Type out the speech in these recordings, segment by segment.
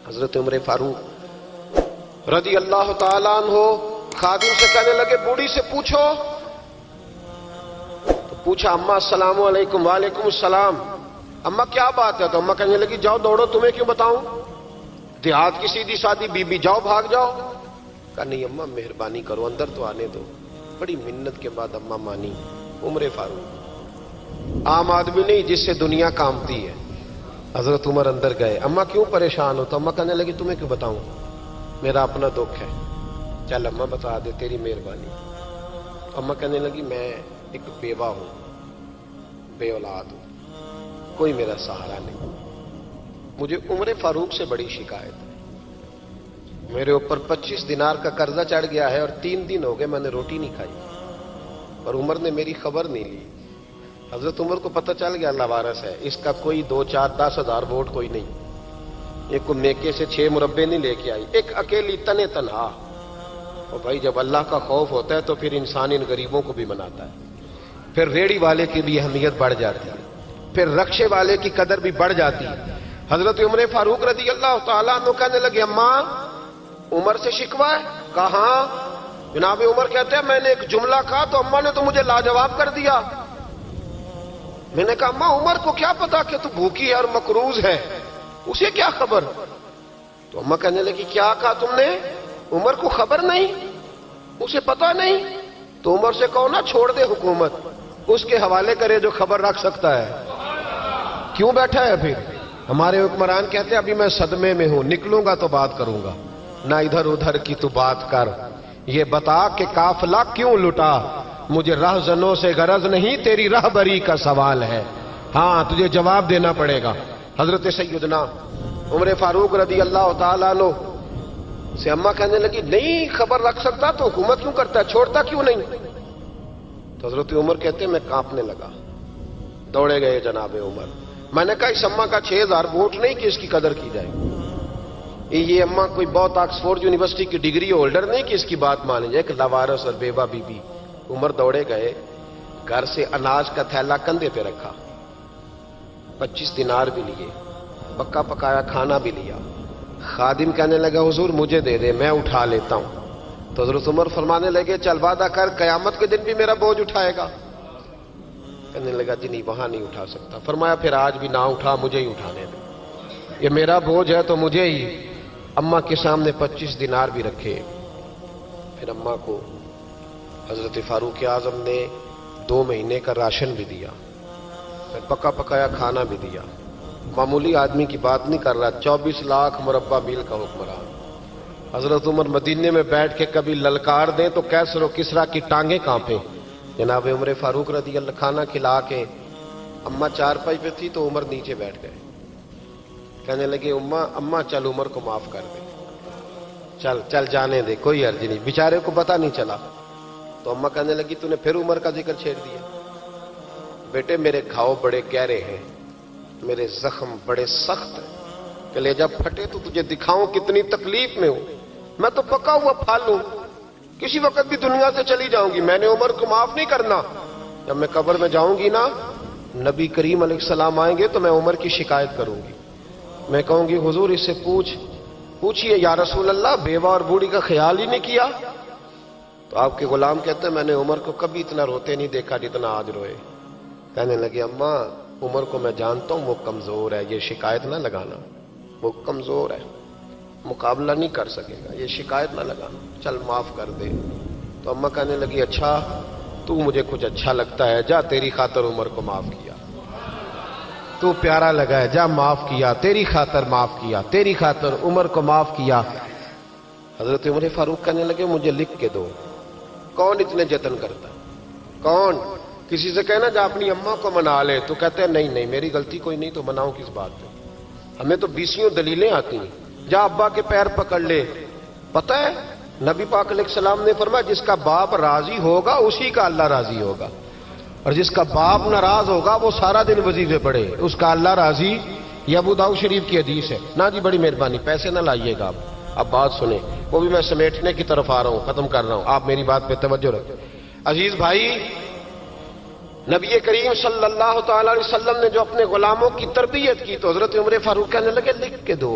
حضرت عمر فاروق رضی اللہ تعالیٰ عنہ خادم سے کہنے لگے بوڑھی سے پوچھو. تو پوچھا اماں السلام علیکم. وعلیکم السلام. اماں کیا بات ہے؟ تو اماں کہنے لگی جاؤ دوڑو, تمہیں کیوں بتاؤں, دیہات کی سیدھی سادی بی بی, جاؤ بھاگ جاؤ. کہا نہیں اماں مہربانی کرو اندر تو آنے دو. بڑی منت کے بعد اماں مانی. عمر فاروق عام آدمی نہیں جس سے دنیا کامتی ہے. حضرت عمر اندر گئے. اماں کیوں پریشان ہو؟ تو اماں کہنے لگی تمہیں کیوں بتاؤں, میرا اپنا دکھ ہے. چل اماں بتا دے, تیری مہربانی. اماں کہنے لگی میں ایک بیوہ ہوں, بے اولاد ہوں, کوئی میرا سہارا نہیں. مجھے عمر فاروق سے بڑی شکایت ہے. میرے اوپر 25 دینار کا قرضہ چڑھ گیا ہے اور 3 دن ہو گئے میں نے روٹی نہیں کھائی, اور عمر نے میری خبر نہیں لی. حضرت عمر کو پتہ چل گیا اللہ وارث ہے, اس کا کوئی 2 4 10 ہزار ووٹ کوئی نہیں. ایک کو میکے سے 6 مربے نہیں لے کے آئی, ایک اکیلی تنے تنہا. اور بھائی جب اللہ کا خوف ہوتا ہے تو پھر انسان ان غریبوں کو بھی مناتا ہے. پھر ریڑھی والے کی بھی اہمیت بڑھ جاتی ہے, پھر رکشے والے کی قدر بھی بڑھ جاتی ہے. حضرت عمر فاروق رضی اللہ تعالیٰ عنہ کہنے لگے اماں عمر سے شکوہ ہے؟ کہاں؟ جناب عمر کہتے ہیں میں نے ایک جملہ کہا تو اماں نے تو مجھے لاجواب کر دیا. میں نے کہا اماں عمر کو کیا پتا کہ تو بھوکی ہے اور مقروض ہے, اسے کیا خبر؟ تو اماں کہنے لگی کیا کہا تم نے؟ عمر کو خبر نہیں, اسے پتا نہیں. تو عمر سے کہو نا چھوڑ دے حکومت, اس کے حوالے کرے جو خبر رکھ سکتا ہے. کیوں بیٹھا ہے پھر؟ ہمارے حکمران کہتے ہیں ابھی میں صدمے میں ہوں, نکلوں گا تو بات کروں گا. نہ ادھر ادھر کی تو بات کر, یہ بتا کہ قافلہ کیوں لٹا. مجھے رہزنوں سے غرض نہیں, تیری رہبری کا سوال ہے. ہاں تجھے جواب دینا پڑے گا. حضرت سیدنا عمر فاروق رضی اللہ تعالیٰ عنہ سے اماں کہنے لگی نہیں خبر رکھ سکتا تو حکومت کیوں کرتا ہے, چھوڑتا کیوں نہیں؟ تو حضرت عمر کہتے ہیں میں کانپنے لگا. دوڑے گئے جناب عمر. میں نے کہا اس اماں کا 6000 ووٹ نہیں کہ اس کی قدر کی جائے. یہ اماں کوئی بہت آکسفورڈ یونیورسٹی کی ڈگری ہولڈر نہیں کہ اس کی بات مانی جائے. کہ لاوارث اور بیوہ بی بی. عمر دوڑے گئے, گھر سے اناج کا تھیلا کندھے پہ رکھا, 25 دینار بھی لیے, پکا پکایا کھانا بھی لیا. خادم کہنے لگا حضور مجھے دے دے میں اٹھا لیتا ہوں. تو حضرت عمر فرمانے لگے چل وعدہ کر قیامت کے دن بھی میرا بوجھ اٹھائے گا. کہنے لگا جی نہیں وہاں نہیں اٹھا سکتا. فرمایا پھر آج بھی نہ اٹھا, مجھے ہی اٹھانے دے, یہ میرا بوجھ ہے تو مجھے ہی. اماں کے سامنے 25 دینار بھی رکھے. پھر اماں کو حضرت فاروق اعظم نے 2 مہینے کا راشن بھی دیا, پھر پکا پکایا کھانا بھی دیا. معمولی آدمی کی بات نہیں کر رہا, 24 لاکھ مربع میل کا حکمران. حضرت عمر مدینے میں بیٹھ کے کبھی للکار دیں تو کیسر و کسرا کی ٹانگیں کانپیں. جناب عمر فاروق رضی اللہ کھانا کھلا کے اماں چارپائی پہ تھی تو عمر نیچے بیٹھ گئے. کہنے لگے اماں چل عمر کو معاف کر دے, چل چل جانے دے, کوئی عرض نہیں, بیچارے کو پتہ نہیں چلا. تو اماں کہنے لگی تو نے پھر عمر کا ذکر چھیڑ دیا. بیٹے میرے گھاؤ بڑے گہرے ہیں, میرے زخم بڑے سخت ہیں, کلیجہ پھٹے تو تجھے دکھاؤں کتنی تکلیف میں ہوں. میں تو پکا ہوا پھال ہوں, کسی وقت بھی دنیا سے چلی جاؤں گی. میں نے عمر کو معاف نہیں کرنا. جب میں قبر میں جاؤں گی نا, نبی کریم علیہ السلام آئیں گے تو میں عمر کی شکایت کروں گی. میں کہوں گی حضور اس سے پوچھئے یا رسول اللہ بیوہ اور بوڑھی کا خیال ہی نہیں کیا. تو آپ کے غلام کہتے ہیں میں نے عمر کو کبھی اتنا روتے نہیں دیکھا جتنا آج روئے. کہنے لگے اماں عمر کو میں جانتا ہوں وہ کمزور ہے, یہ شکایت نہ لگانا, وہ کمزور ہے, مقابلہ نہیں کر سکے گا, یہ شکایت نہ لگانا, چل معاف کر دے. تو اماں کہنے لگی اچھا تو مجھے کچھ اچھا لگتا ہے, جا تیری خاطر عمر کو معاف کیا, تو پیارا لگا ہے, جا معاف کیا, تیری خاطر معاف کیا, تیری خاطر عمر کو معاف کیا. حضرت عمر فاروق کہنے لگے مجھے لکھ کے دو. کون اتنے جتن کرتا ہے, کون؟ کسی سے کہنا جا اپنی اماں کو منا لے, تو کہتے ہیں نہیں میری غلطی کوئی نہیں تو مناؤں کس بات پہ, ہمیں تو 20 دلیلیں آتی ہیں. جا ابا کے پیر پکڑ لے. پتہ ہے نبی پاک علیہ السلام نے فرمایا جس کا باپ راضی ہوگا اسی کا اللہ راضی ہوگا, اور جس کا باپ ناراض ہوگا وہ سارا دن وظیفے پڑھے, اس کا اللہ راضی. یہ ابو داؤد شریف کی حدیث ہے. نا جی بڑی مہربانی, پیسے نہ لائیے گا آپ. اب بات سنیں, وہ بھی میں سمیٹنے کی طرف آ رہا ہوں, ختم کر رہا ہوں, آپ میری بات پہ توجہ رکھیں. عزیز بھائی, نبی کریم صلی اللہ تعالی علیہ وسلم نے جو اپنے غلاموں کی تربیت کی تو حضرت عمر فاروق کہنے لگے لکھ کے دو.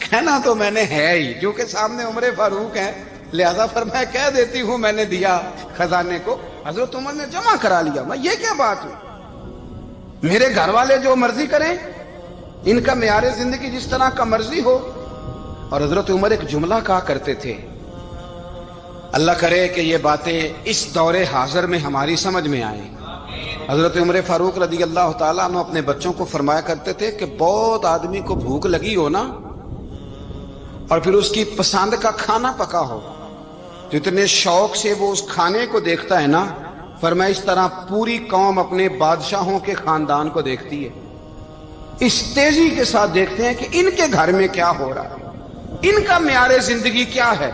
کہنا تو میں نے ہے ہی، کیونکہ سامنے عمر فاروق ہے، لہذا فرمایا کہہ دیتی ہوں میں نے دیا خزانے کو۔ حضرت عمر نے جمع کرا لیا۔ میں یہ کیا بات ہے، میرے گھر والے جو مرضی کریں، ان کا معیار زندگی جس طرح کا مرضی ہو۔ اور حضرت عمر ایک جملہ کہا کرتے تھے، اللہ کرے کہ یہ باتیں اس دور حاضر میں ہماری سمجھ میں آئیں۔ حضرت عمر فاروق رضی اللہ تعالیٰ عنہ اپنے بچوں کو فرمایا کرتے تھے کہ بہت آدمی کو بھوک لگی ہو نا، اور پھر اس کی پسند کا کھانا پکا ہو، تو اتنے شوق سے وہ اس کھانے کو دیکھتا ہے نا، فرمایا اس طرح پوری قوم اپنے بادشاہوں کے خاندان کو دیکھتی ہے، اس تیزی کے ساتھ دیکھتے ہیں کہ ان کے گھر میں کیا ہو رہا ہے، ان کا معیار زندگی کیا ہے،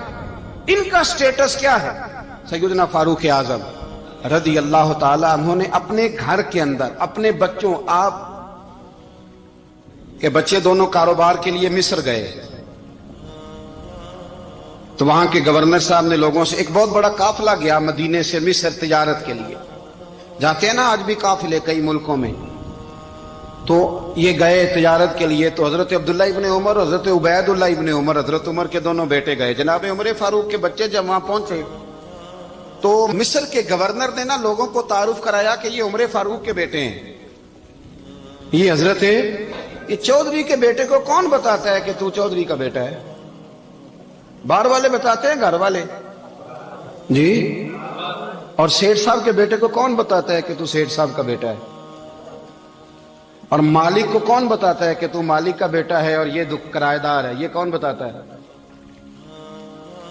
ان کا سٹیٹس کیا ہے۔ سیدنا فاروق اعظم رضی اللہ تعالی عنہ نے اپنے گھر کے اندر اپنے بچوں، آپ کے بچے دونوں کاروبار کے لیے مصر گئے، تو وہاں کے گورنر صاحب نے لوگوں سے، ایک بہت بڑا قافلہ گیا مدینے سے مصر تجارت کے لیے، جاتے ہیں نا آج بھی قافلے کئی ملکوں میں، تو یہ گئے تجارت کے لیے، تو حضرت عبداللہ ابن عمر، حضرت عبید اللہ ابن عمر، حضرت عمر کے دونوں بیٹے گئے، جناب عمر فاروق کے بچے جب وہاں پہنچے تو مصر کے گورنر نے نا لوگوں کو تعارف کرایا کہ یہ عمر فاروق کے بیٹے ہیں، یہ حضرت، یہ چودھری کے بیٹے کو کون بتاتا ہے کہ تو چودھری کا بیٹا ہے؟ باہر والے بتاتے ہیں، گھر والے جی؟ اور سیٹھ صاحب کے بیٹے کو کون بتاتا ہے کہ تو سیٹھ صاحب کا بیٹا ہے؟ اور مالک کو کون بتاتا ہے کہ تو مالک کا بیٹا ہے اور یہ کرایہ دار ہے؟ یہ کون بتاتا ہے؟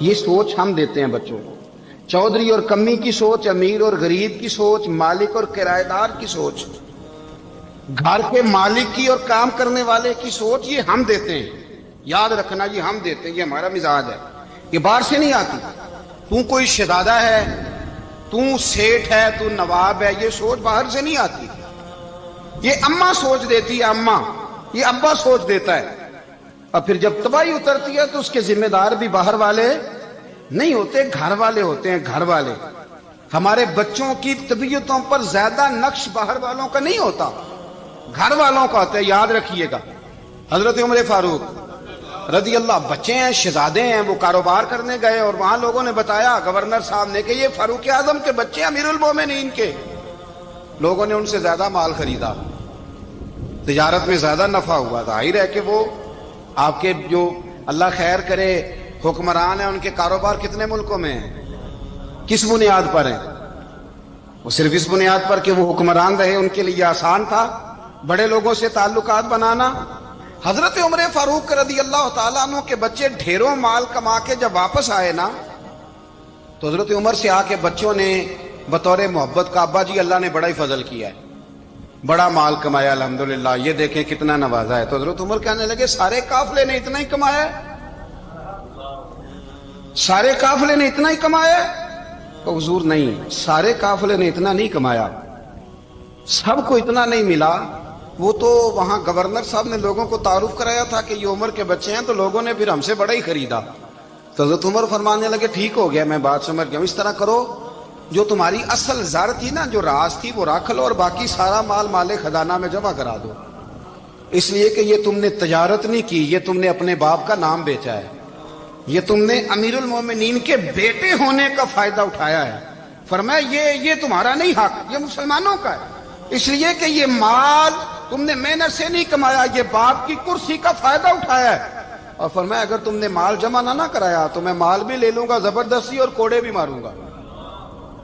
یہ سوچ ہم دیتے ہیں بچوں کو، چودھری اور کمی کی سوچ، امیر اور غریب کی سوچ، مالک اور کرایہ دار کی سوچ، گھر کے مالک کی اور کام کرنے والے کی سوچ، یہ ہم دیتے ہیں، یاد رکھنا، یہ ہم دیتے ہیں، یہ ہمارا مزاج ہے، یہ باہر سے نہیں آتی۔ تو کوئی شہزادہ ہے، تو سیٹھ ہے، تو نواب ہے، یہ سوچ باہر سے نہیں آتی، یہ اماں سوچ دیتی ہے، اماں، یہ ابا سوچ دیتا ہے، اور پھر جب تباہی اترتی ہے تو اس کے ذمہ دار بھی باہر والے نہیں ہوتے، گھر والے ہوتے ہیں، گھر والے۔ ہمارے بچوں کی طبیعتوں پر زیادہ نقش باہر والوں کا نہیں ہوتا، گھر والوں کا ہوتا ہے، یاد رکھیے گا۔ حضرت عمر فاروق رضی اللہ، بچے ہیں، شہزادے ہیں، وہ کاروبار کرنے گئے، اور وہاں لوگوں نے بتایا گورنر صاحب نے کہ یہ فاروق اعظم کے بچے، امیر المومنین کے۔ لوگوں نے ان سے زیادہ مال خریدا، تجارت میں زیادہ نفع ہوا، ظاہر ہے کہ وہ آپ کے جو اللہ خیر کرے حکمران ہیں، ان کے کاروبار کتنے ملکوں میں ہیں، کس بنیاد پر ہیں؟ وہ صرف اس بنیاد پر کہ وہ حکمران رہے، ان کے لیے آسان تھا بڑے لوگوں سے تعلقات بنانا۔ حضرت عمر فاروق رضی اللہ تعالیٰ عنہ کے بچے ڈھیروں مال کما کے جب واپس آئے نا، تو حضرت عمر سے آ کے بچوں نے بطور محبت کا، ابا جی اللہ نے بڑا ہی فضل کیا ہے، بڑا مال کمایا الحمدللہ، یہ دیکھیں کتنا نوازا ہے۔ تو حضرت عمر کہنے لگے سارے قافلے نے اتنا ہی کمایا ہے؟ سارے قافلے نے اتنا ہی کمایا ہے؟ تو حضور نہیں، سارے قافلے نے اتنا نہیں کمایا، سب کو اتنا نہیں ملا۔ وہ تو وہاں گورنر صاحب نے لوگوں کو تعارف کرایا تھا کہ یہ عمر کے بچے ہیں، تو لوگوں نے پھر ہم سے بڑا ہی خریدا۔ تو حضرت عمر فرمانے لگے ٹھیک ہو گیا، میں بات سمجھ گیا، اس طرح کرو، جو تمہاری اصل زر تھی نا، جو راز تھی، وہ رکھ لو، اور باقی سارا مال مال خزانہ میں جمع کرا دو، اس لیے کہ یہ تم نے تجارت نہیں کی، یہ تم نے اپنے باپ کا نام بیچا ہے، یہ تم نے امیر المومنین کے بیٹے ہونے کا فائدہ اٹھایا ہے۔ فرمایا یہ تمہارا نہیں حق، یہ مسلمانوں کا ہے، اس لیے کہ یہ مال تم نے محنت سے نہیں کمایا، یہ باپ کی کرسی کا فائدہ اٹھایا ہے۔ اور فرمایا اگر تم نے مال جمع نہ کرایا تو میں مال بھی لے لوں گا زبردستی، اور کوڑے بھی ماروں گا،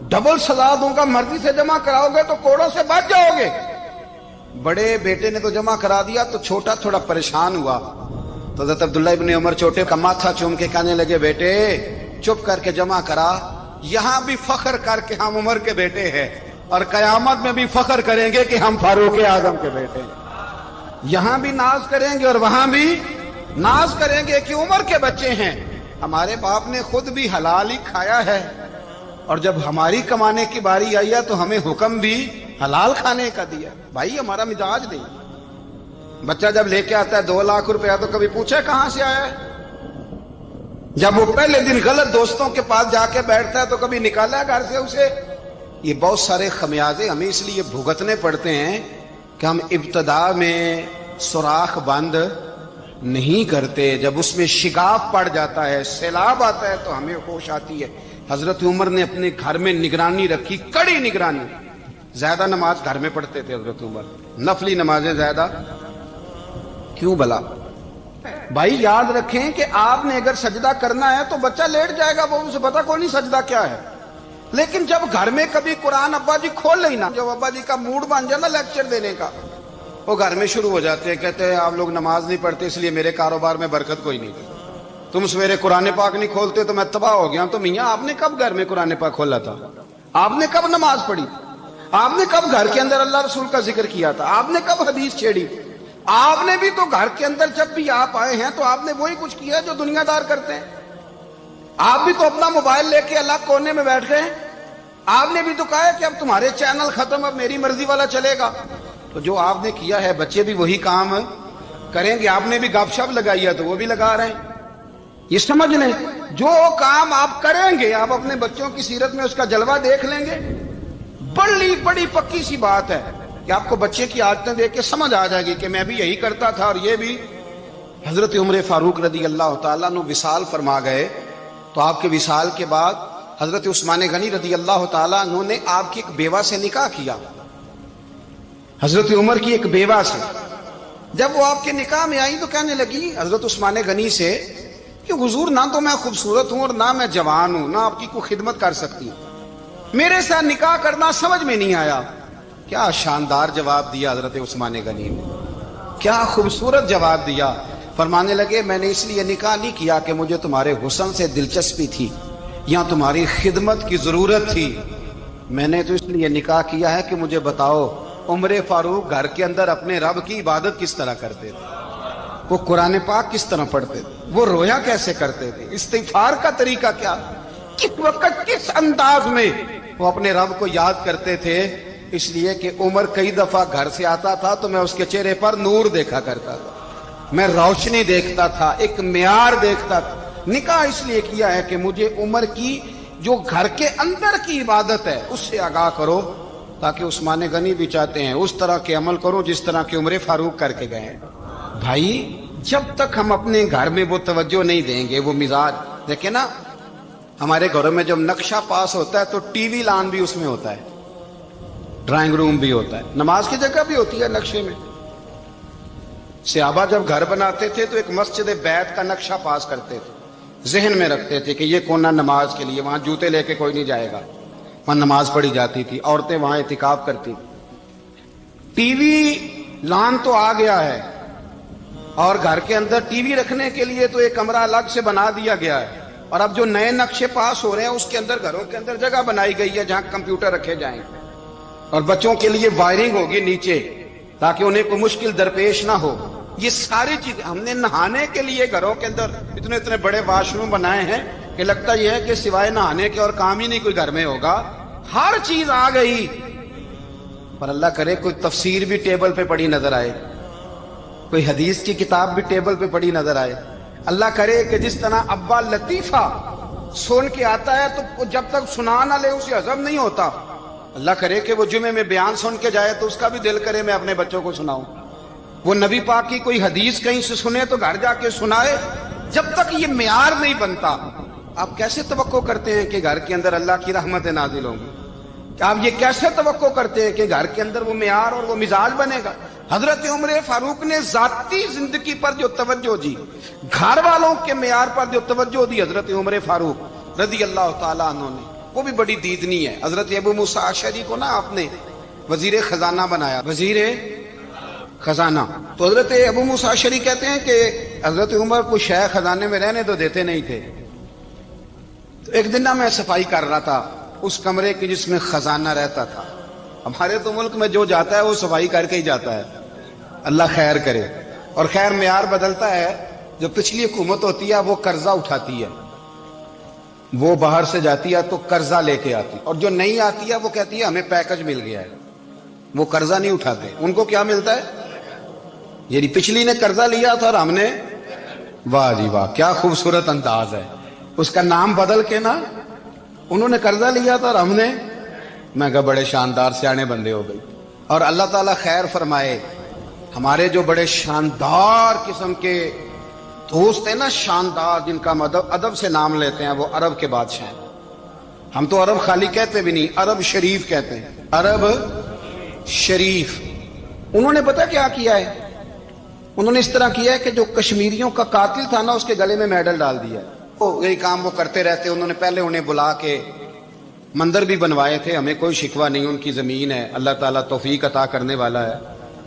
ڈبل سزا دوں گا، مرضی سے جمع کراؤ گے تو کوڑوں سے بچ جاؤ گے۔ بڑے بیٹے نے تو جمع کرا دیا، تو چھوٹا تھوڑا پریشان ہوا، تو حضرت عبداللہ ابن عمر چھوٹے کا ماتھا چوم کے کہنے لگے بیٹے چپ کر کے جمع کرا، یہاں بھی فخر کر کے ہم عمر کے بیٹے ہیں، اور قیامت میں بھی فخر کریں گے کہ ہم فاروق اعظم کے بیٹے ہیں، یہاں بھی ناز کریں گے اور وہاں بھی ناز کریں گے کہ عمر کے بچے ہیں۔ ہمارے باپ نے خود بھی حلال ہی کھایا ہے، اور جب ہماری کمانے کی باری آئی ہے تو ہمیں حکم بھی حلال کھانے کا دیا۔ بھائی ہمارا مزاج نہیں، بچہ جب لے کے آتا ہے 2 لاکھ روپیہ تو کبھی پوچھا کہاں سے آیا ہے؟ جب وہ پہلے دن غلط دوستوں کے پاس جا کے بیٹھتا ہے تو کبھی نکالا ہے گھر سے اسے؟ یہ بہت سارے خمیازے ہمیں اس لیے بھگتنے پڑتے ہیں کہ ہم ابتدا میں سوراخ بند نہیں کرتے، جب اس میں شگاف پڑ جاتا ہے، سیلاب آتا ہے تو ہمیں ہوش آتی ہے۔ حضرت عمر نے اپنے گھر میں نگرانی رکھی، کڑی نگرانی۔ زیادہ نماز گھر میں پڑھتے تھے حضرت عمر، نفلی نمازیں زیادہ کیوں بلا؟ بھائی یاد رکھیں کہ آپ نے اگر سجدہ کرنا ہے تو بچہ لیٹ جائے گا، وہ اسے پتا کوئی نہیں سجدہ کیا ہے، لیکن جب گھر میں کبھی قرآن ابا جی کھول لئی نا، جب ابا جی کا موڈ بن جائے نا لیکچر دینے کا، وہ گھر میں شروع ہو جاتے ہیں، کہتے ہیں آپ لوگ نماز نہیں پڑھتے اس لیے میرے کاروبار میں برکت کوئی نہیں، تم سویرے قرآن پاک نہیں کھولتے تو میں تباہ ہو گیا۔ تو میاں آپ نے کب گھر میں قرآن پاک کھولا تھا؟ آپ نے کب نماز پڑھی؟ آپ نے کب گھر کے اندر اللہ رسول کا ذکر کیا تھا؟ آپ نے کب حدیث چھیڑی؟ آپ نے بھی تو گھر کے اندر جب بھی آپ آئے ہیں تو آپ نے وہی کچھ کیا جو دنیا دار کرتے ہیں۔ آپ بھی تو اپنا موبائل لے کے الگ کونے میں بیٹھ گئے، آپ نے بھی تو کہا ہے کہ اب تمہارے چینل ختم، اب میری مرضی والا چلے گا۔ تو جو آپ نے کیا ہے بچے بھی وہی کام کریں گے۔ آپ نے بھی گپ شپ لگائی ہے تو وہ بھی لگا رہے ہیں۔ یہ سمجھ لیں جو کام آپ کریں گے آپ اپنے بچوں کی سیرت میں اس کا جلوہ دیکھ لیں گے۔ بڑی پکی سی بات ہے کہ آپ کو بچے کی عادتیں دیکھ کے سمجھ آ جائے گی کہ میں بھی یہی کرتا تھا اور یہ بھی۔ حضرت عمر فاروق رضی اللہ تعالیٰ عنہ وصال فرما گئے تو آپ کے وصال کے بعد حضرت عثمان غنی رضی اللہ تعالیٰ عنہ نے آپ کی ایک بیوہ سے نکاح کیا، حضرت عمر کی ایک بیوہ سے۔ جب وہ آپ کے نکاح میں آئی تو کہنے لگی حضرت عثمان غنی سے کہ حضور نہ تو میں خوبصورت ہوں اور نہ میں جوان ہوں، نہ آپ کی کوئی خدمت کر سکتی ہوں، میرے ساتھ نکاح کرنا سمجھ میں نہیں آیا۔ کیا شاندار جواب دیا حضرت عثمان غنی نے، کیا خوبصورت جواب دیا۔ فرمانے لگے میں نے اس لیے نکاح نہیں کیا کہ مجھے تمہارے حسن سے دلچسپی تھی یا تمہاری خدمت کی ضرورت تھی، میں نے تو اس لیے نکاح کیا ہے کہ مجھے بتاؤ عمر فاروق گھر کے اندر اپنے رب کی عبادت کس طرح کرتے تھے، وہ قرآن پاک کس طرح پڑھتے تھے، وہ رویا کیسے کرتے تھے، استغفار کا طریقہ کیا، کس وقت کس انداز میں وہ اپنے رب کو یاد کرتے تھے۔ اس لیے کہ عمر کئی دفعہ گھر سے آتا تھا تو میں اس کے چہرے پر نور دیکھا کرتا تھا، میں روشنی دیکھتا تھا، ایک معیار دیکھتا تھا۔ نکاح اس لیے کیا ہے کہ مجھے عمر کی جو گھر کے اندر کی عبادت ہے اس سے آگاہ کرو، تاکہ عثمان غنی بھی چاہتے ہیں اس طرح کے عمل کرو جس طرح کہ عمر فاروق کر کے گئے۔ بھائی جب تک ہم اپنے گھر میں وہ توجہ نہیں دیں گے، وہ مزاج دیکھیں نا، ہمارے گھروں میں جب نقشہ پاس ہوتا ہے تو ٹی وی لان بھی اس میں ہوتا ہے، ڈرائنگ روم بھی ہوتا ہے، نماز کی جگہ بھی ہوتی ہے نقشے میں۔ صحابہ جب گھر بناتے تھے تو ایک مسجد بیت کا نقشہ پاس کرتے تھے، ذہن میں رکھتے تھے کہ یہ کونا نماز کے لیے، وہاں جوتے لے کے کوئی نہیں جائے گا، وہاں نماز پڑھی جاتی تھی، عورتیں وہاں اعتکاف کرتی۔ ٹی وی لان تو آ گیا ہے اور گھر کے اندر ٹی وی رکھنے کے لیے تو ایک کمرہ الگ سے بنا دیا گیا ہے، اور اب جو نئے نقشے پاس ہو رہے ہیں اس کے اندر گھروں کے اندر جگہ بنائی گئی ہے جہاں کمپیوٹر رکھے جائیں، اور بچوں کے لیے وائرنگ ہوگی نیچے تاکہ انہیں کوئی مشکل درپیش نہ ہو۔ یہ ساری چیزیں ہم نے نہانے کے لیے گھروں کے اندر اتنے بڑے واش روم بنائے ہیں کہ لگتا یہ ہے کہ سوائے نہانے کے اور کام ہی نہیں کوئی گھر میں ہوگا، ہر چیز آ گئی۔ پر اللہ کرے کوئی تفسیر بھی ٹیبل پہ پڑی نظر آئے، کوئی حدیث کی کتاب بھی ٹیبل پہ پڑی نظر آئے۔ اللہ کرے کہ جس طرح ابا لطیفہ سن کے آتا ہے تو جب تک سنا نہ لے اسے ہضم نہیں ہوتا، اللہ کرے کہ وہ جمعے میں بیان سن کے جائے تو اس کا بھی دل کرے میں اپنے بچوں کو سناؤں۔ وہ نبی پاک کی کوئی حدیث کہیں سے سنے تو گھر جا کے سنائے۔ جب تک یہ معیار نہیں بنتا آپ کیسے توقع کرتے ہیں کہ گھر کے اندر اللہ کی رحمتیں نازل ہوں گی؟ آپ یہ کیسے توقع کرتے ہیں کہ گھر کے اندر وہ معیار اور وہ مزاج بنے گا؟ حضرت عمر فاروق نے ذاتی زندگی پر جو توجہ دی، گھر والوں کے معیار پر جو توجہ دی حضرت عمر فاروق رضی اللہ تعالیٰ عنہ نے، وہ بھی بڑی دیدنی ہے۔ حضرت ابو موسیٰ اشعری کو نا آپ نے وزیر خزانہ بنایا، وزیر خزانہ۔ تو حضرت ابو موسیٰ اشعری کہتے ہیں کہ حضرت عمر کو شے خزانے میں رہنے تو دیتے نہیں تھے۔ تو ایک دن میں صفائی کر رہا تھا اس کمرے کی جس میں خزانہ رہتا تھا۔ ہمارے تو ملک میں جو جاتا ہے وہ صفائی کر کے ہی جاتا ہے، اللہ خیر کرے۔ اور خیر معیار بدلتا ہے، جو پچھلی حکومت ہوتی ہے وہ قرضہ اٹھاتی ہے، وہ باہر سے جاتی ہے تو قرضہ لے کے آتی، اور جو نہیں آتی ہے وہ کہتی ہے ہمیں پیکج مل گیا ہے، وہ قرضہ نہیں اٹھاتے۔ ان کو کیا ملتا ہے؟ یعنی پچھلی نے قرضہ لیا تھا اور ہم نے، واہ جی واہ کیا خوبصورت انداز ہے، اس کا نام بدل کے نا، انہوں نے قرضہ لیا تھا اور ہم نے، میں کہا بڑے شاندار سیانے بندے ہو گئی۔ اور اللہ تعالیٰ خیر فرمائے، ہمارے جو بڑے شاندار قسم کے دوست ہیں نا، شاندار، جن کا ادب سے نام لیتے ہیں، وہ عرب کے بادشاہ ہیں۔ ہم تو عرب خالی کہتے بھی نہیں، عرب شریف کہتے ہیں، عرب شریف۔ انہوں نے پتہ کیا کیا ہے؟ انہوں نے اس طرح کیا ہے کہ جو کشمیریوں کا قاتل تھا نا، اس کے گلے میں میڈل ڈال دیا ہے۔ یہی کام وہ کرتے رہتے۔ انہوں نے پہلے انہیں بلا کے مندر بھی بنوائے تھے، ہمیں کوئی شکوہ نہیں، ان کی زمین ہے، اللہ تعالیٰ توفیق عطا کرنے والا ہے،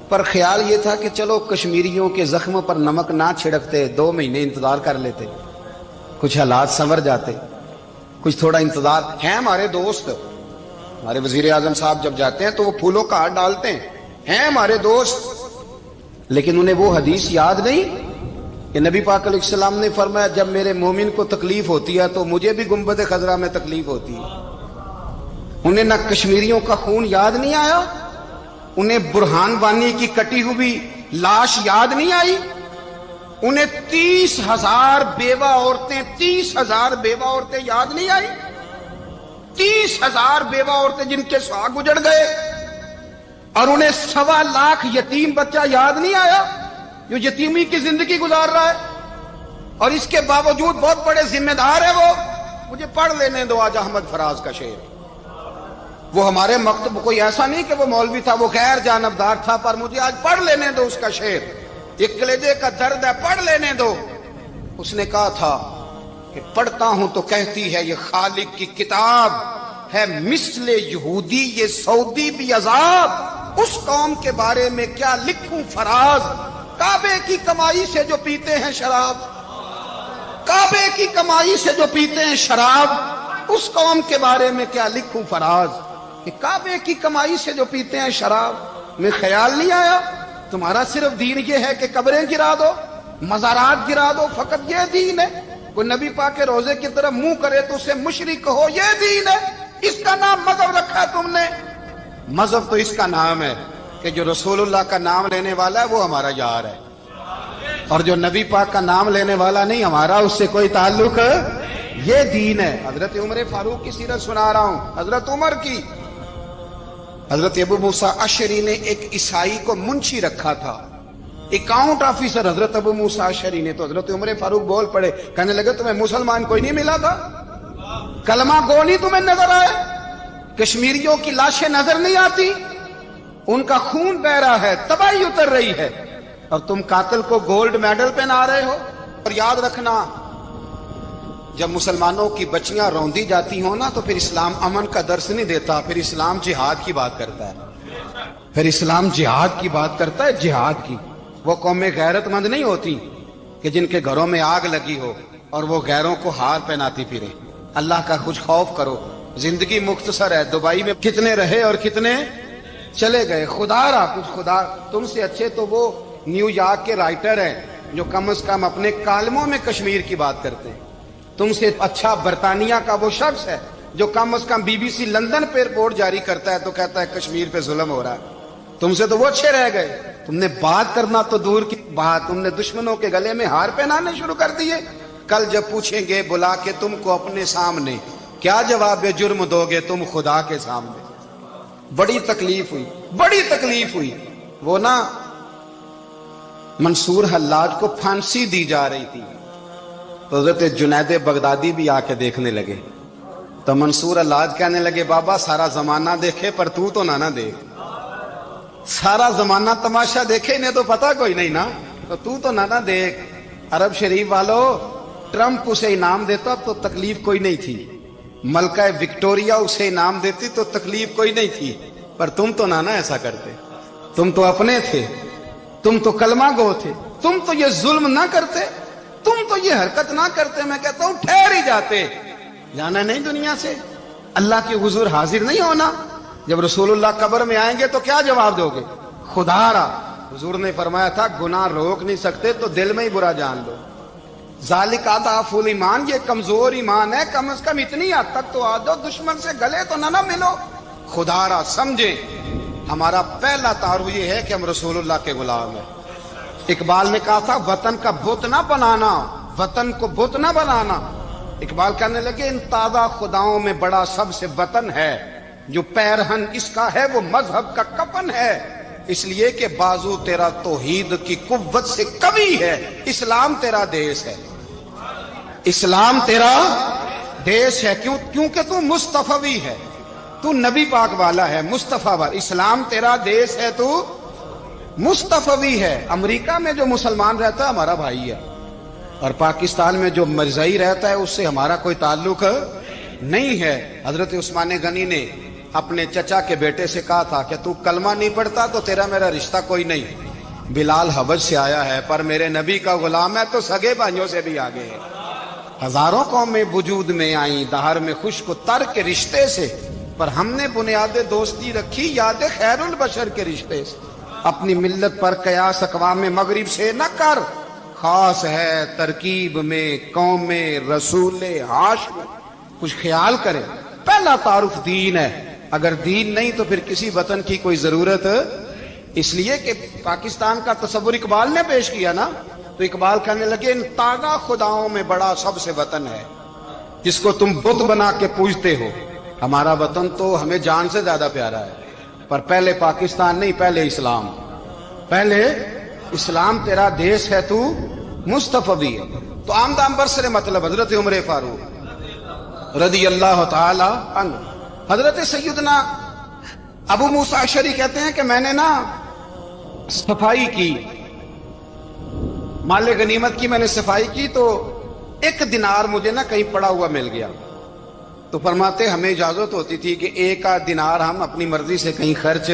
پر خیال یہ تھا کہ چلو کشمیریوں کے زخموں پر نمک نہ چھڑکتے، 2 مہینے انتظار کر لیتے، کچھ حالات سنور جاتے، کچھ تھوڑا انتظار۔ ہیں ہمارے دوست، ہمارے وزیر اعظم صاحب جب جاتے ہیں تو وہ پھولوں کا ہار ڈالتے ہیں ہمارے دوست، لیکن انہیں وہ حدیث یاد نہیں کہ نبی پاک علیہ السلام نے فرمایا جب میرے مومن کو تکلیف ہوتی ہے تو مجھے بھی گنبد خضرا میں تکلیف ہوتی ہے۔ انہیں نہ کشمیریوں کا خون یاد نہیں آیا، انہیں برہان وانی کی کٹی ہوئی لاش یاد نہیں آئی، انہیں 30,000 بیوہ عورتیں 30,000 بیوہ عورتیں یاد نہیں آئی، 30,000 بیوہ عورتیں جن کے سہاگ اجڑ گئے، اور انہیں 1.25 لاکھ یتیم بچہ یاد نہیں آیا جو یتیمی کی زندگی گزار رہا ہے، اور اس کے باوجود بہت بڑے ذمہ دار ہے وہ۔ مجھے پڑھ لینے دو آج احمد فراز کا شعر، وہ ہمارے مکتب کوئی ایسا نہیں کہ وہ مولوی تھا، وہ غیر جانبدار تھا، پر مجھے آج پڑھ لینے دو اس کا شعر، ایک کلیجے کا درد ہے، پڑھ لینے دو۔ اس نے کہا تھا کہ پڑھتا ہوں تو کہتی ہے یہ خالق کی کتاب ہے، مثل یہودی یہ سعودی بھی عذاب، اس قوم کے بارے میں کیا لکھوں فراز، کعبے کی کمائی سے جو پیتے ہیں شراب، کعبے کی کمائی سے جو پیتے ہیں شراب، اس قوم کے بارے میں کیا لکھوں فراز، کہ کعبے کی کمائی سے جو پیتے ہیں شراب۔ میں خیال نہیں آیا تمہارا صرف دین یہ ہے کہ قبریں گرا دو، مزارات گرا دو، فقط یہ دین ہے؟ کوئی نبی پاک کے روزے کی طرف منہ کرے تو اسے مشرک کہو، یہ دین ہے؟ اس کا نام مذہب رکھا ہے تم نے؟ مذہب تو اس کا نام ہے کہ جو رسول اللہ کا نام لینے والا ہے وہ ہمارا یار ہے، اور جو نبی پاک کا نام لینے والا نہیں، ہمارا اس سے کوئی تعلق، یہ دین ہے۔ حضرت عمر فاروق کی سیرت سنا رہا ہوں، حضرت عمر کی۔ حضرت ابو موسیٰ اشعری نے ایک عیسائی کو منشی رکھا تھا، اکاؤنٹ آفیسر حضرت ابو موسیٰ اشعری نے۔ تو حضرت عمر فاروق بول پڑے، کہنے لگے تمہیں مسلمان کوئی نہیں ملا تھا؟ کلمہ گو نہیں تمہیں نظر آئے؟ کشمیریوں کی لاشیں نظر نہیں آتی؟ ان کا خون بہ رہا ہے، تباہی اتر رہی ہے، اور تم قاتل کو گولڈ میڈل پہنا رہے ہو؟ اور یاد رکھنا، جب مسلمانوں کی بچیاں روندی جاتی ہوں نا تو پھر اسلام امن کا درس نہیں دیتا، پھر اسلام جہاد کی بات کرتا ہے، پھر اسلام جہاد کی بات کرتا ہے، جہاد کی۔ وہ قومیں غیرت مند نہیں ہوتی کہ جن کے گھروں میں آگ لگی ہو اور وہ غیروں کو ہار پہناتی پھرے۔ اللہ کا کچھ خوف کرو، زندگی مختصر ہے، دبئی میں کتنے رہے اور کتنے چلے گئے، خدا را کچھ خدا۔ تم سے اچھے تو وہ نیو یارک کے رائٹر ہیں جو کم از کم اپنے کالموں میں کشمیر کی بات کرتے ہیں، تم سے اچھا برطانیہ کا وہ شخص ہے جو کم از کم BBC لندن پہ رپورٹ جاری کرتا ہے تو کہتا ہے کشمیر پہ ظلم ہو رہا ہے، تم سے تو وہ اچھے رہ گئے۔ تم نے بات کرنا تو دور کی بات، تم نے دشمنوں کے گلے میں ہار پہنانے شروع کر دیے۔ کل جب پوچھیں گے بلا کے تم کو اپنے سامنے، کیا جواب جرم دو گے تم خدا کے سامنے؟ بڑی تکلیف ہوئی، بڑی تکلیف ہوئی۔ وہ نا منصور حلاج کو پھانسی دی جا رہی تھی، تو حضرت جنید بغدادی بھی آ کے دیکھنے لگے، تو منصور حلاج کہنے لگے بابا سارا زمانہ دیکھے پر تو نہ دیکھ، سارا زمانہ تماشا دیکھے انہیں تو پتہ کوئی نہیں نا، تو نہ دیکھ۔ عرب شریف والو، ٹرمپ اسے انعام دیتا تو تکلیف کوئی نہیں تھی، ملکہ وکٹوریا اسے انعام دیتی تو تکلیف کوئی نہیں تھی، پر تم تو نہ ایسا کرتے، تم تو اپنے تھے، تم تو کلمہ گو تھے، تم تو یہ ظلم نہ کرتے، تم تو یہ حرکت نہ کرتے۔ میں کہتا ہوں ٹھہر ہی جاتے، جانا نہیں دنیا سے، اللہ کے حضور حاضر نہیں ہونا۔ جب رسول اللہ قبر میں آئیں گے تو کیا جواب دو گے؟ خدا را، حضور نے فرمایا تھا گناہ روک نہیں سکتے تو دل میں ہی برا جان لو، ذالک اضعف الایمان، یہ کمزور ایمان ہے، کم از کم اتنی حد تک تو آ جاؤ، دشمن سے گلے تو نہ ملو۔ خدا را سمجھیں، ہمارا پہلا تعارف یہ ہے کہ ہم رسول اللہ کے غلام ہیں۔ اقبال نے کہا تھا وطن کا بت نہ بنانا، وطن کو بت نہ بنانا۔ اقبال کہنے لگے ان تازہ خداؤں میں بڑا سب سے وطن ہے، جو پیرہن اس کا ہے وہ مذہب کا کفن ہے، اس لیے کہ بازو تیرا توحید کی قوت سے قوی ہے۔ اسلام تیرا دیس ہے، اسلام تیرا دیس ہے، کیونکہ تو مصطفی ہے، تو نبی پاک والا ہے، مصطفیٰ والا۔ اسلام تیرا دیس ہے، تو مصطفی ہے۔ امریکہ میں جو مسلمان رہتا ہے ہمارا بھائی ہے، اور پاکستان میں جو مرزائی رہتا ہے اس سے ہمارا کوئی تعلق نہیں ہے۔ حضرت عثمان غنی نے اپنے چچا کے بیٹے سے کہا تھا کہ تو کلمہ نہیں پڑھتا تو تیرا میرا رشتہ کوئی نہیں۔ بلال حبش سے آیا ہے پر میرے نبی کا غلام ہے تو سگے بھائیوں سے بھی آگے ہے۔ ہزاروں قومیں وجود میں آئیں دہر میں خشک و تر کے رشتے سے، پر ہم نے بنیاد دوستی رکھی یاد خیر البشر کے رشتے سے۔ اپنی ملت پر قیاس اقوام مغرب سے نہ کر، خاص ہے ترکیب میں قوم رسول ہاشم۔ کچھ خیال کرے، پہلا تعارف دین ہے، اگر دین نہیں تو پھر کسی وطن کی کوئی ضرورت۔ اس لیے کہ پاکستان کا تصور اقبال نے پیش کیا نا، تو اقبال کہنے لگے ان تازہ خداؤں میں بڑا سب سے وطن ہے جس کو تم بت بنا کے پوجتے ہو۔ ہمارا وطن تو ہمیں جان سے زیادہ پیارا ہے، پر پہلے پاکستان نہیں، پہلے اسلام، پہلے اسلام تیرا دیس ہے، تو مصطفی ہے۔ تو آمدام برسر مطلب حضرت عمر فاروق رضی اللہ تعالی عنہ، حضرت سیدنا ابو موسیٰ اشعری کہتے ہیں کہ میں نے نا صفائی کی، مال غنیمت کی میں نے صفائی کی، تو ایک دینار مجھے نا کہیں پڑا ہوا مل گیا، تو فرماتے ہمیں اجازت ہوتی تھی کہ ایک آدھ دینار ہم اپنی مرضی سے کہیں خرچ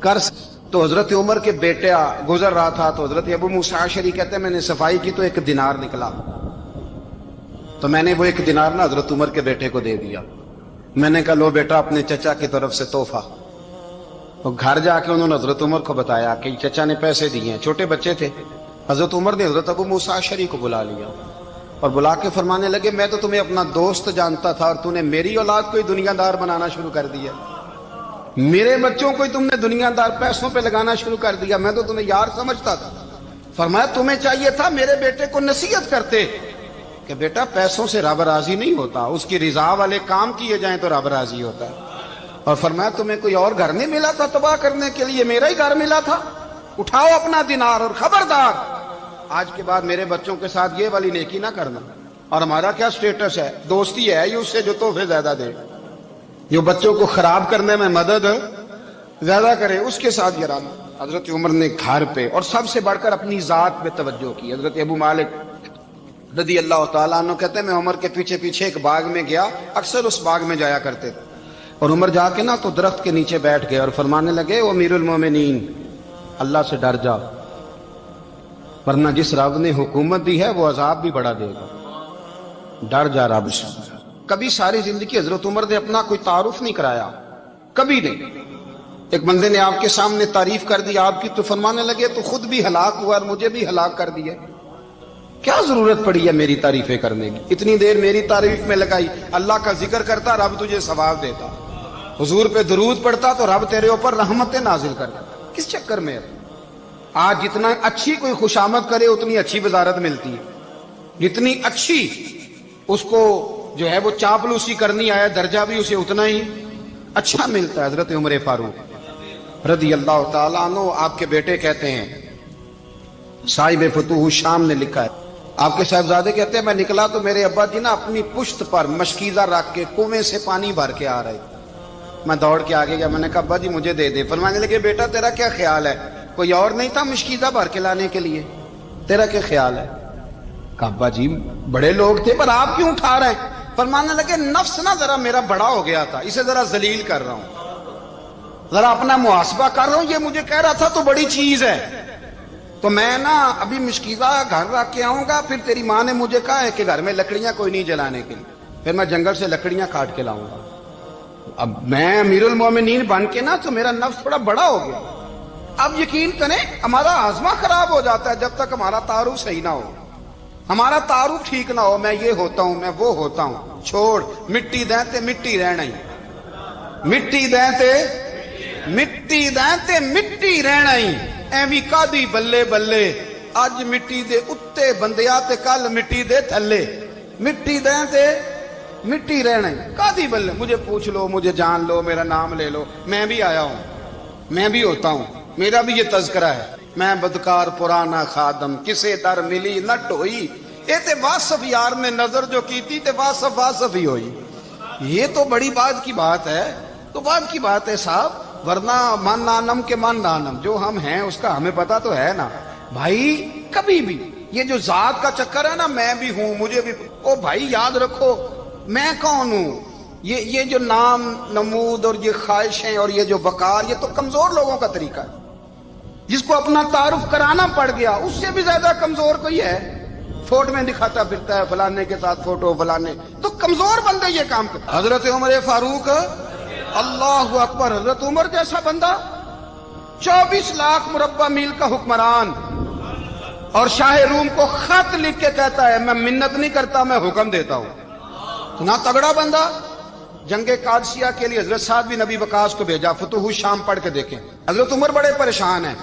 کر سکتے۔ تو حضرت عمر کے بیٹا گزر رہا تھا، تو حضرت ابو موسیٰ اشعری کہتے ہیں میں نے صفائی کی تو ایک دینار نکلا، تو میں نے وہ ایک دینار نا حضرت عمر کے بیٹے کو دے دیا۔ میں نے کہا لو بیٹا اپنے چچا کی طرف سے تحفہ۔ تو گھر جا کے انہوں نے حضرت عمر کو بتایا کہ چچا نے پیسے دیے ہیں، چھوٹے بچے تھے۔ حضرت عمر نے حضرت ابو موسیٰ اشعری کو بلا لیا اور بلا کے فرمانے لگے میں تو تمہیں اپنا دوست جانتا تھا اور تو نے میری اولاد کو ہی دنیا دار بنانا شروع کر دیا، میرے بچوں کو ہی تم نے دنیا دار پیسوں پہ لگانا شروع کر دیا، میں تو تمہیں یار سمجھتا تھا۔ فرمایا تمہیں چاہیے تھا میرے بیٹے کو نصیحت کرتے کہ بیٹا پیسوں سے رب راضی نہیں ہوتا، اس کی رضا والے کام کیے جائیں تو رب راضی ہوتا ہے۔ اور فرمایا تمہیں کوئی اور گھر نہیں ملا تھا تباہ کرنے کے لیے، میرا ہی گھر ملا تھا، اٹھاؤ اپنا دینار اور خبردار آج کے بعد میرے بچوں کے ساتھ یہ والی نیکی نہ کرنا۔ اور ہمارا کیا سٹیٹس ہے؟ دوستی ہے اس سے جو تحفے زیادہ دے، جو بچوں کو خراب کرنے میں مدد زیادہ کرے، اس کے ساتھ یہ رہنا۔ حضرت عمر نے گھر پہ اور سب سے بڑھ کر اپنی ذات پہ توجہ کی۔ حضرت ابو مالک رضی اللہ تعالیٰ عنہ کہتے ہیں میں عمر کے پیچھے پیچھے ایک باغ میں گیا، اکثر اس باغ میں جایا کرتے تھے، اور عمر جا کے نا تو درخت کے نیچے بیٹھ گئے اور فرمانے لگے او امیر المومنین اللہ سے ڈر جا، ورنہ جس رب نے حکومت دی ہے وہ عذاب بھی بڑا دے گا، ڈر جا رب سے۔ کبھی ساری زندگی حضرت عمر نے اپنا کوئی تعارف نہیں کرایا، کبھی نہیں۔ ایک بندے نے آپ کے سامنے تعریف کر دی آپ کی تو فرمانے لگے تو خود بھی ہلاک ہوا اور مجھے بھی ہلاک کر دیا، کیا ضرورت پڑی ہے میری تعریفیں کرنے کی؟ اتنی دیر میری تعریف میں لگائی، اللہ کا ذکر کرتا رب تجھے ثواب دیتا، حضور پہ درود پڑھتا تو رب تیرے اوپر رحمتیں نازل کرتا، کس چکر میں ہے؟ آج جتنا اچھی کوئی خوشامد کرے اتنی اچھی وزارت ملتی ہے، جتنی اچھی اس کو جو ہے وہ چاپلوسی کرنی آیا درجہ بھی اسے اتنا ہی اچھا ملتا ہے۔ حضرت عمر فاروق رضی اللہ تعالیٰ عنہ آپ کے بیٹے کہتے ہیں، صاحب فتوح الشام نے لکھا ہے، آپ کے صاحبزادے کہتے ہیں میں نکلا تو میرے ابا جی نا اپنی پشت پر مشکیزہ رکھ کے کنویں سے پانی بھر کے آ رہے، میں دوڑ کے آگے گیا، میں نے کہا ابا جی مجھے دے دے۔ فرمانے لگے بیٹا تیرا کیا خیال ہے، کوئی اور نہیں تھا مشکیزہ بھر کے لانے کے لیے، تیرا کیا خیال ہے؟ کہا ابا جی بڑے لوگ تھے پر آپ کیوں اٹھا رہے ہیں؟ فرمانے لگے نفس نا ذرا میرا بڑا ہو گیا تھا، اسے ذرا ذلیل کر رہا ہوں، ذرا اپنا محاسبہ کر رہا ہوں، یہ مجھے کہہ رہا تھا تو بڑی چیز ہے، تو میں نا ابھی مشکیزہ گھر رکھ کے آؤں گا، پھر تیری ماں نے مجھے کہا ہے کہ گھر میں لکڑیاں کوئی نہیں جلانے کے لیے، پھر میں جنگل سے لکڑیاں کاٹ کے لاؤں گا۔ اب میں امیر المومنین بن کے نا تو میرا نفس تھوڑا بڑا ہو گیا۔ اب یقین کریں ہمارا ہاضمہ خراب ہو جاتا ہے جب تک ہمارا تعارف صحیح نہ ہو، ہمارا تعارف ٹھیک نہ ہو، میں یہ ہوتا ہوں میں وہ ہوتا ہوں، چھوڑ مٹی دیں تے مٹی رہنا ہی، مٹی دیں تے مٹی دیں تے مٹی رہنا ہی، ایویں کادی بلے بلے اج مٹی دے اتے بندیا تے کل مٹی دے تھلے، مٹی دیں تے مٹی رہنے کادی بلے مجھے پوچھ لو مجھے جان لو میرا نام لے لو میں بھی آیا ہوں میں بھی ہوتا ہوں میرا بھی یہ تذکرہ ہے میں بدکار پرانا خادم کسے در ملی نہ ٹوئی اے تے واصف یار نے نظر جو کی تھی تے واصف واصف ہی ہوئی یہ تو بڑی بات کی بات ہے تو بات کی بات ہے صاحب ورنہ من نانم کے من نانم جو ہم ہیں اس کا ہمیں پتا تو ہے نا بھائی کبھی بھی یہ جو ذات کا چکر ہے نا میں بھی ہوں مجھے بھی او بھائی یاد رکھو میں کون ہوں یہ جو نام نمود اور یہ خواہشیں اور یہ جو وقار یہ تو کمزور لوگوں کا طریقہ ہے جس کو اپنا تعارف کرانا پڑ گیا اس سے بھی زیادہ کمزور کوئی ہے فوٹو میں دکھاتا پھرتا ہے فلانے کے ساتھ فوٹو فلانے تو کمزور بندے یہ کام کرتے حضرت عمر فاروق اللہ اکبر حضرت عمر جیسا بندہ 24 لاکھ مربع میل کا حکمران اور شاہ روم کو خط لکھ کے کہتا ہے میں منت نہیں کرتا میں حکم دیتا ہوں نہ تگڑا بندہ جنگ قادسیہ کے لیے حضرت سعد بن ابی وقاص کو بھیجا فتوح الشام پڑھ کے دیکھیں حضرت عمر بڑے پریشان ہیں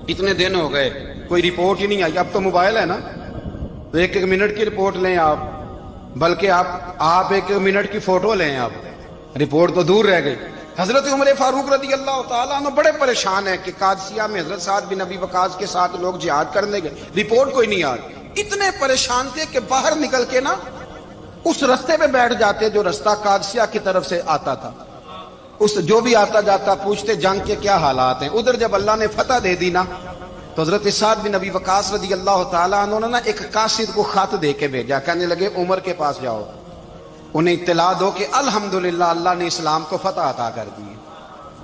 اتنے دن ہو گئے کوئی رپورٹ ہی نہیں آئی اب تو موبائل ہے نا تو ایک منٹ کی رپورٹ لیں آپ بلکہ آپ ایک منٹ کی فوٹو لیں آپ رپورٹ تو دور رہ گئی حضرت عمر فاروق رضی اللہ تعالیٰ عنہ بڑے پریشان ہیں کہ قادسیہ میں حضرت سعد بن ابی وقاص کے ساتھ لوگ جہاد کرنے گئے رپورٹ کوئی نہیں آئی اتنے پریشان تھے کہ باہر نکل کے نا اس رستے پہ بیٹھ جاتے جو رستہ قادسیہ کی طرف سے آتا تھا اس جو بھی آتا جاتا پوچھتے جنگ کے کیا حالات ہیں ادھر جب اللہ نے فتح دے دی نا تو حضرت سعد بن ابی وقاص رضی اللہ تعالیٰ عنہ نے ایک قاصد کو خط دے کے بھیجا کہنے لگے عمر کے پاس جاؤ انہیں اطلاع دو کہ الحمدللہ اللہ نے اسلام کو فتح عطا کر دی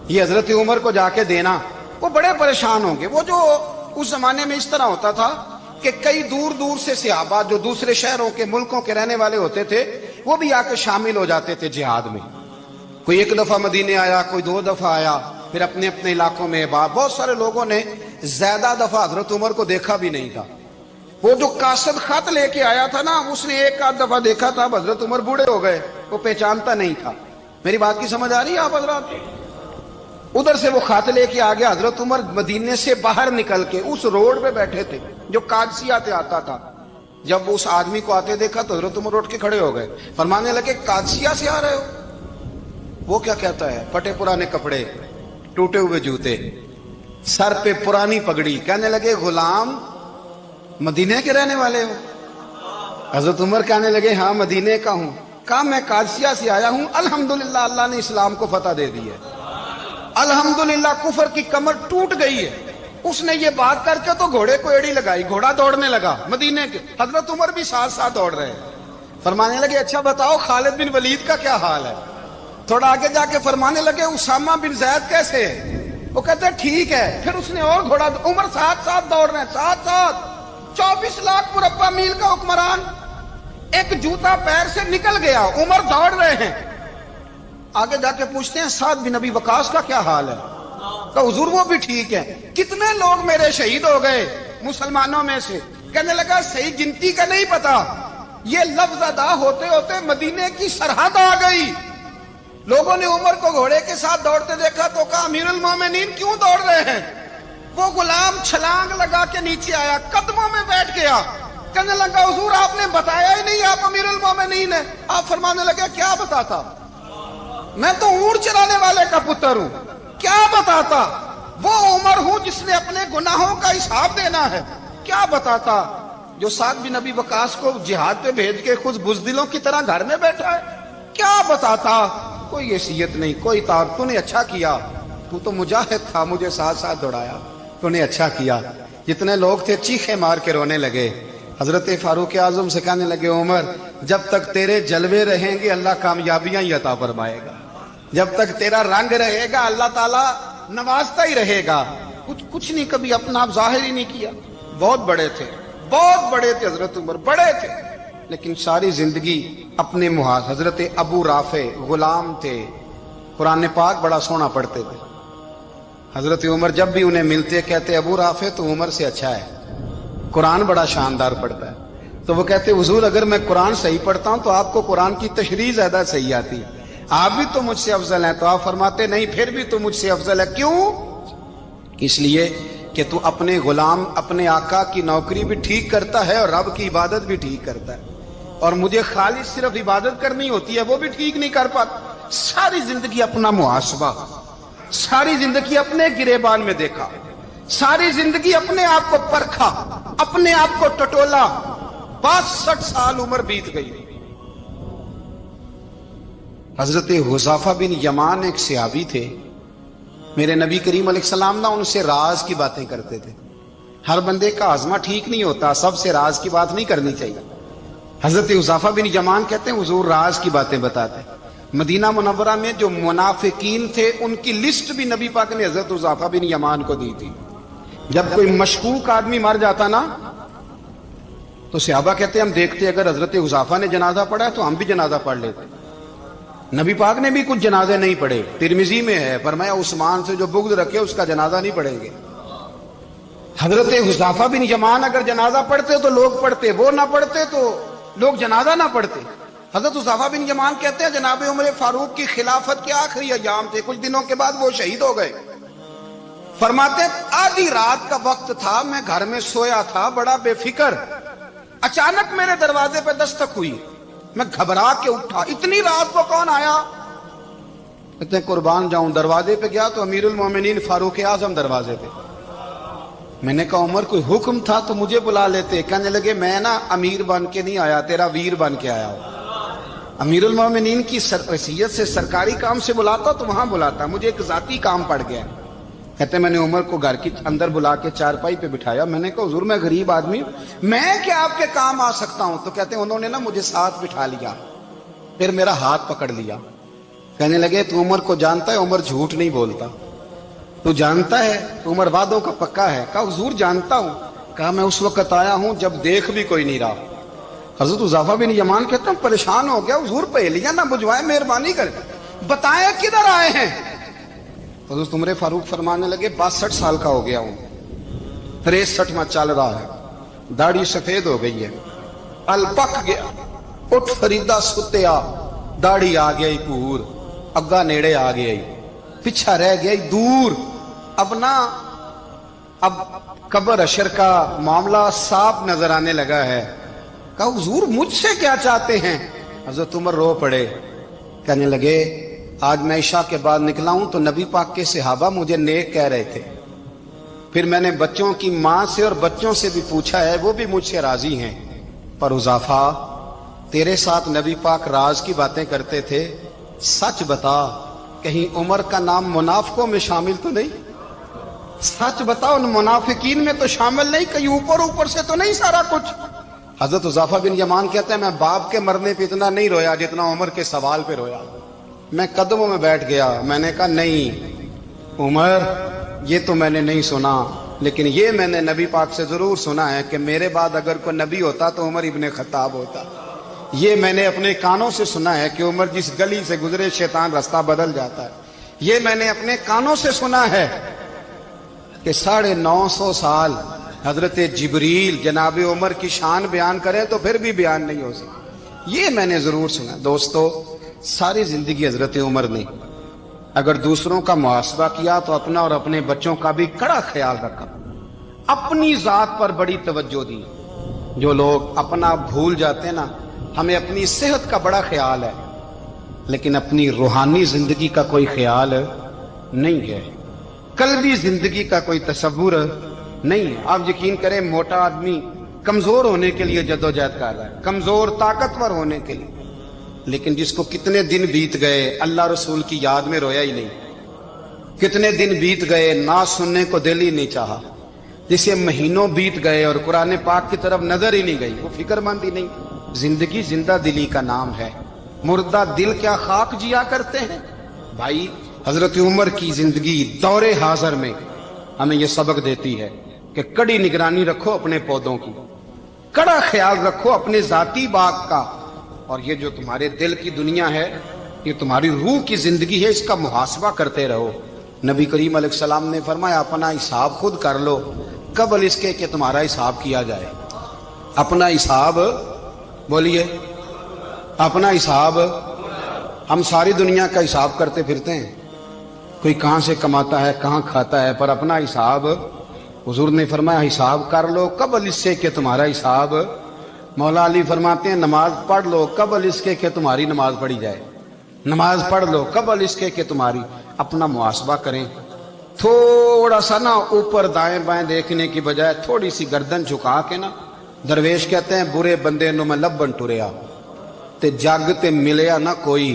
یہ حضرت عمر کو جا کے دینا وہ بڑے پریشان ہوں گے وہ جو اس زمانے میں اس طرح ہوتا تھا کہ کئی دور دور سے صحابہ جو دوسرے شہروں کے ملکوں کے رہنے والے ہوتے تھے وہ بھی آ کے شامل ہو جاتے تھے جہاد میں کوئی ایک دفعہ مدینے آیا کوئی 2 دفعہ آیا پھر اپنے اپنے علاقوں میں بہت سارے لوگوں نے زیادہ دفعہ حضرت عمر کو دیکھا بھی نہیں تھا وہ جو قاصد خط لے کے آیا تھا نا اس نے 1 دفعہ دیکھا تھا حضرت عمر بوڑھے ہو گئے وہ پہچانتا نہیں تھا میری بات کی سمجھ آ رہی ہے آپ حضرات ادھر سے وہ خط لے کے آ گیا حضرت عمر مدینے سے باہر نکل کے اس روڈ پہ بیٹھے تھے جو قادسیہ سے آتا تھا جب اس آدمی کو آتے دیکھا تو حضرت عمر اٹھ کے کھڑے ہو گئے فرمانے لگے قادسیہ سے آ رہے ہو وہ کیا کہتا ہے پھٹے پرانے کپڑے ٹوٹے ہوئے جوتے سر پہ پرانی پگڑی کہنے لگے غلام مدینے کے رہنے والے ہو حضرت عمر کہنے لگے ہاں مدینے کا ہوں کہا میں قادسیہ سے آیا ہوں الحمدللہ اللہ نے اسلام کو فتح دے دی ہے الحمدللہ کفر کی کمر ٹوٹ گئی ہے اس نے یہ بات کر کے تو گھوڑے کو ایڑی لگائی گھوڑا دوڑنے لگا مدینے کے حضرت عمر بھی ساتھ ساتھ دوڑ رہے ہیں فرمانے لگے اچھا بتاؤ خالد بن ولید کا کیا حال ہے تھوڑا آگے جا کے فرمانے لگے اسامہ بن زید کیسے ہے وہ کہتے ہیں ٹھیک ہے پھر اس نے اور گھوڑا عمر ساتھ ساتھ دوڑ رہے ہیں ساتھ ساتھ 24 لاکھ مربع میل کا حکمران ایک جوتا پیر سے نکل گیا عمر دوڑ رہے ہیں آگے جا کے پوچھتے ہیں سعد بن ابی وقاص کا کیا حال ہے کہ حضور وہ بھی ٹھیک ہے کتنے لوگ میرے شہید ہو گئے مسلمانوں میں سے کہنے لگا صحیح گنتی کا نہیں پتا یہ لفظ ادا ہوتے ہوتے مدینے کی سرحد آ گئی لوگوں نے عمر کو گھوڑے کے ساتھ دوڑتے دیکھا تو کہا امیر المومنین کیوں دوڑ رہے ہیں وہ غلام چھلانگ لگا کے نیچے آیا قدموں میں بیٹھ گیا کہنے لگا حضور آپ نے بتایا ہی نہیں آپ امیر المومنین ہیں آپ فرمانے لگے کیا بتاتا میں تو اونٹ چلانے والے کا پتر ہوں کیا بتاتا وہ عمر ہوں جس نے اپنے گناہوں کا حساب دینا ہے کیا بتاتا جو سعد بن ابی وقاص کو جہاد پہ بھیج کے خود بزدلوں کی طرح گھر میں بیٹھا ہے کیا بتاتا کوئی حیثیت نہیں کوئی تعارف تو نے اچھا کیا تو تو مجاہد تھا مجھے ساتھ ساتھ دوڑایا تو نے اچھا کیا جتنے لوگ تھے چیخے مار کے رونے لگے حضرت فاروق اعظم سے کہنے لگے عمر جب تک تیرے جلوے رہیں گے اللہ کامیابیاں ہی عطا فرمائے گا جب تک تیرا رنگ رہے گا اللہ تعالیٰ نوازتا ہی رہے گا کچھ نہیں کبھی اپنا آپ ظاہر ہی نہیں کیا بہت بڑے تھے حضرت عمر بڑے تھے لیکن ساری زندگی اپنے محاذ حضرت ابو رافع غلام تھے قرآن پاک بڑا سونا پڑھتے تھے حضرت عمر جب بھی انہیں ملتے کہتے ابو رافع تو عمر سے اچھا ہے قرآن بڑا شاندار پڑھتا ہے تو وہ کہتے حضور اگر میں قرآن صحیح پڑھتا ہوں تو آپ کو قرآن کی تشریح زیادہ صحیح آتی ہے آپ بھی تو مجھ سے افضل ہیں تو آپ فرماتے نہیں پھر بھی تو مجھ سے افضل ہے کیوں اس لیے کہ تو اپنے غلام اپنے آقا کی نوکری بھی ٹھیک کرتا ہے اور رب کی عبادت بھی ٹھیک کرتا ہے اور مجھے خالص صرف عبادت کرنی ہوتی ہے وہ بھی ٹھیک نہیں کر پاتا. ساری زندگی اپنا محاسبہ، ساری زندگی اپنے گریبان میں دیکھا، ساری زندگی اپنے آپ کو پرکھا، اپنے آپ کو ٹٹولا. 62 سال عمر بیت گئی. حضرت حذیفہ بن یمان ایک صحابی تھے. میرے نبی کریم علیہ السلام نا ان سے راز کی باتیں کرتے تھے. ہر بندے کا آزما ٹھیک نہیں ہوتا، سب سے راز کی بات نہیں کرنی چاہیے. حضرت حذیفہ بن یمان کہتے ہیں حضور راز کی باتیں بتاتے. مدینہ منورہ میں جو منافقین تھے ان کی لسٹ بھی نبی پاک نے حضرت حذیفہ بن یمان کو دی تھی. جب کوئی مشکوک آدمی مر جاتا نا تو صحابہ کہتے ہیں ہم دیکھتے اگر حضرت حذیفہ نے جنازہ پڑھا تو ہم بھی جنازہ پڑھ لیتے. نبی پاک نے بھی کچھ جنازے نہیں پڑھے. ترمذی میں ہے فرمایا عثمان سے جو بغض رکھے اس کا جنازہ نہیں پڑھیں گے. حضرت حذیفہ بن یمان اگر جنازہ پڑھتے تو لوگ پڑھتے، وہ نہ پڑھتے تو لوگ جنازہ نہ پڑھتے. حضرت حذیفہ بن یمان کہتے ہیں جناب عمر فاروق کی خلافت کے آخری ایام تھے، کچھ دنوں کے بعد وہ شہید ہو گئے. فرماتے آدھی رات کا وقت تھا، میں گھر میں سویا تھا بڑا بے فکر، اچانک میرے دروازے پہ دستک ہوئی، میں گھبرا کے اٹھا. اتنی رات کو کون آیا؟ کہتے ہیں قربان جاؤں دروازے پہ گیا تو امیر المومنین فاروق اعظم دروازے پہ. میں نے کہا عمر کوئی حکم تھا تو مجھے بلا لیتے. کہنے لگے میں نا امیر بن کے نہیں آیا، تیرا ویر بن کے آیا ہوں. امیر المومنین کی حیثیت سے سرکاری کام سے بلاتا تو وہاں بلاتا، مجھے ایک ذاتی کام پڑ گیا. کہتے میں نے عمر کو گھر کی اندر بلا کے چارپائی پہ بٹھایا. میں نے کہا حضور میں غریب آدمی ہوں، میں کیا آپ کے کام آ سکتا ہوں؟ تو کہتے ہیں انہوں نے نا مجھے ساتھ بٹھا لیا، پھر میرا ہاتھ پکڑ لیا. کہنے لگے تو عمر کو جانتا ہے؟ عمر جھوٹ نہیں بولتا. تو جانتا ہے؟ تو عمر وعدوں کا پکا ہے. کہا حضور جانتا ہوں. کہا میں اس وقت آیا ہوں جب دیکھ بھی کوئی نہیں رہا. حضرت حذیفہ بن یمان کہتے ہیں پریشان ہو گیا، حضور پہلیاں نہ بجھوائے، مہربانی کر بتائیں کدھر آئے ہیں. حضرت عمر فاروق فرمانے لگے 62 سال کا ہو گیا ہوں، 63 میں چل رہا ہے، داڑھی سفید ہو گئی ہے، ال پک گیا، اٹھ فریدا ستیا، داڑھی آ گئی پور، اگا نیڑے آ گئی، پیچھا رہ گئی دور. اب نا اب قبر اشر کا معاملہ صاف نظر آنے لگا ہے. کہا حضور مجھ سے کیا چاہتے ہیں؟ حضرت عمر رو پڑے. کہنے لگے آج میں عشاء کے بعد نکلا ہوں تو نبی پاک کے صحابہ مجھے نیک کہہ رہے تھے، پھر میں نے بچوں کی ماں سے اور بچوں سے بھی پوچھا ہے، وہ بھی مجھ سے راضی ہیں. پر حذیفہ تیرے ساتھ نبی پاک راز کی باتیں کرتے تھے، سچ بتا کہیں عمر کا نام منافقوں میں شامل تو نہیں؟ سچ بتا ان منافقین میں تو شامل نہیں، کہیں اوپر اوپر سے تو نہیں سارا کچھ؟ حضرت حذیفہ بن یمان کہتے ہیں میں باپ کے مرنے پہ اتنا نہیں رویا جتنا عمر کے سوال پہ رویا. میں قدموں میں بیٹھ گیا. میں نے کہا نہیں عمر یہ تو میں نے نہیں سنا، لیکن یہ میں نے نبی پاک سے ضرور سنا ہے کہ میرے بعد اگر کوئی نبی ہوتا تو عمر ابن خطاب ہوتا. یہ میں نے اپنے کانوں سے سنا ہے کہ عمر جس گلی سے گزرے شیطان رستہ بدل جاتا ہے. یہ میں نے اپنے کانوں سے سنا ہے کہ 950 سال حضرت جبریل جناب عمر کی شان بیان کریں تو پھر بھی بیان نہیں ہو سکتا. یہ میں نے ضرور سنا. دوستو ساری زندگی حضرت عمر نے اگر دوسروں کا محاسبہ کیا تو اپنا اور اپنے بچوں کا بھی کڑا خیال رکھا، اپنی ذات پر بڑی توجہ دی. جو لوگ اپنا بھول جاتے ہیں نا، ہمیں اپنی صحت کا بڑا خیال ہے لیکن اپنی روحانی زندگی کا کوئی خیال نہیں ہے، قلبی زندگی کا کوئی تصور نہیں ہے. آپ یقین کریں موٹا آدمی کمزور ہونے کے لیے جدوجہد کر رہا ہے، کمزور طاقتور ہونے کے لیے، لیکن جس کو کتنے دن بیت گئے اللہ رسول کی یاد میں رویا ہی نہیں، کتنے دن بیت گئے نہ سننے کو دل ہی نہیں چاہا، جسے مہینوں بیت گئے اور قرآن پاک کی طرف نظر ہی نہیں گئی، وہ فکر مند ہی نہیں. زندگی زندہ دلی کا نام ہے، مردہ دل کیا خاک جیا کرتے ہیں. بھائی حضرت عمر کی زندگی دور حاضر میں ہمیں یہ سبق دیتی ہے کہ کڑی نگرانی رکھو اپنے پودوں کی، کڑا خیال رکھو اپنے ذاتی باغ کا، اور یہ جو تمہارے دل کی دنیا ہے یہ تمہاری روح کی زندگی ہے، اس کا محاسبہ کرتے رہو. نبی کریم علیہ السلام نے فرمایا اپنا حساب خود کر لو قبل اس کے کہ تمہارا حساب کیا جائے. اپنا حساب بولیے، اپنا حساب. ہم ساری دنیا کا حساب کرتے پھرتے ہیں، کوئی کہاں سے کماتا ہے کہاں کھاتا ہے، پر اپنا حساب حضور نے فرمایا حساب کر لو قبل اس سے کہ تمہارا حساب مولا علی فرماتے ہیں نماز پڑھ لو قبل اس کے کہ تمہاری نماز پڑھی جائے، نماز پڑھ لو قبل اس کے کہ تمہاری، اپنا محاسبہ کریں، تھوڑا سا نا اوپر دائیں بائیں دیکھنے کی بجائے تھوڑی سی گردن جھکا کے نا، درویش کہتے ہیں برے بندے نو میں لبن ٹریا تے جگ تے ملیا نہ کوئی،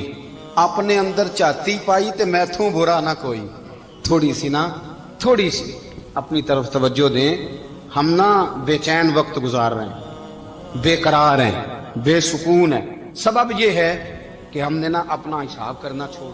اپنے اندر چاتی پائی تے میں تھوں برا نہ کوئی، تھوڑی سی نا تھوڑی سی اپنی طرف توجہ دیں۔ ہم نا بے چین وقت گزار رہے ہیں، بے قرار ہیں، بے سکون ہیں، سبب یہ ہے کہ ہم نے نا اپنا حساب کرنا چھوڑ